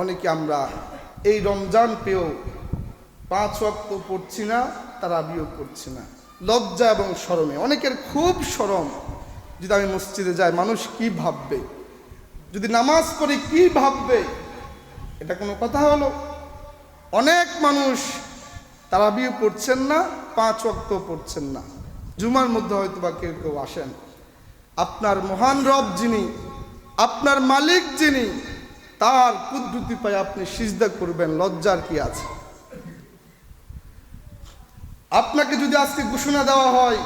অনেকে আমরা এই রমজান পেয়েও 5 ওয়াক্ত পড়ছি না, তারাবিও করছি না, লজ্জা এবং শরমে। অনেকের খুব শরম, যদি আমি মসজিদে যাই মানুষ কি ভাববে, যদি নামাজ পড়ি কি ভাববে। এটা কোনো কথা হলো? অনেক মানুষ তারাবিও পড়ছেন না, 5 ওয়াক্ত পড়ছেন না, জুমার মধ্যে হয়তো বা কেউ কেউ আসেন। আপনার মহান রব যিনি, আপনার মালিক যিনি, তার কুদরতি পায়ে আপনি সিজদা করবেন, লজ্জার কি আছে? আপনাকে যদি আজকে ঘোষণা দেওয়া হয়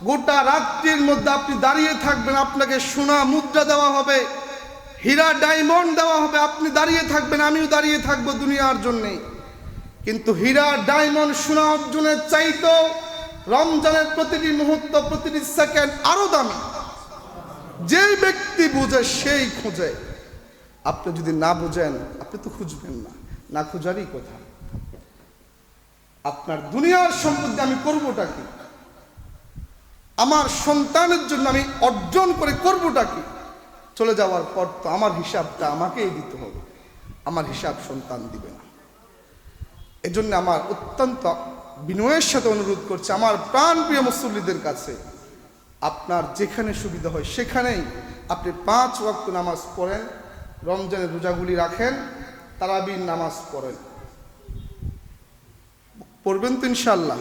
গোটা রাত্রির মধ্যে আপনি দাঁড়িয়ে থাকবেন, আপনাকে সোনা মুদ্রা দেওয়া হবে, হীরা ডায়মন্ড দেওয়া হবে, আপনি দাঁড়িয়ে থাকবেন, আমিও দাঁড়িয়ে থাকবো দুনিয়ার জন্যে। কিন্তু হীরা ডায়মন্ড সোনা অর্জনের চাইতো রমজানের প্রতিটি মুহূর্ত, প্রতিটি সেকেন্ড আরো দামি। যেই ব্যক্তি বুঝে সেই খুঁজে। আপনি যদি না বুঝেন আপনি তো খুঁজবেন না, না খুঁজারই কথা। আপনার দুনিয়ার সম্পত্তি আমি করবোটা কি? আমার সন্তানের জন্য আমি অর্জন করে করবোটা কি? চলে যাওয়ার পর তো আমার হিসাবটা আমাকেই দিতে হবে, আমার হিসাব সন্তান দিবে না। এজন্য আমার অত্যন্ত বিনয়ের সাথে অনুরোধ করছে আমার প্রাণপ্রিয় মুসল্লিদের কাছে, আপনার যেখানে সুবিধা হয় সেখানেই আপনি 5 ওয়াক্ত নামাজ পড়েন, রমজানের রোজাগুলি রাখেন, তারাবির নামাজ পড়েন। পড়বেন তো ইনশাআল্লাহ?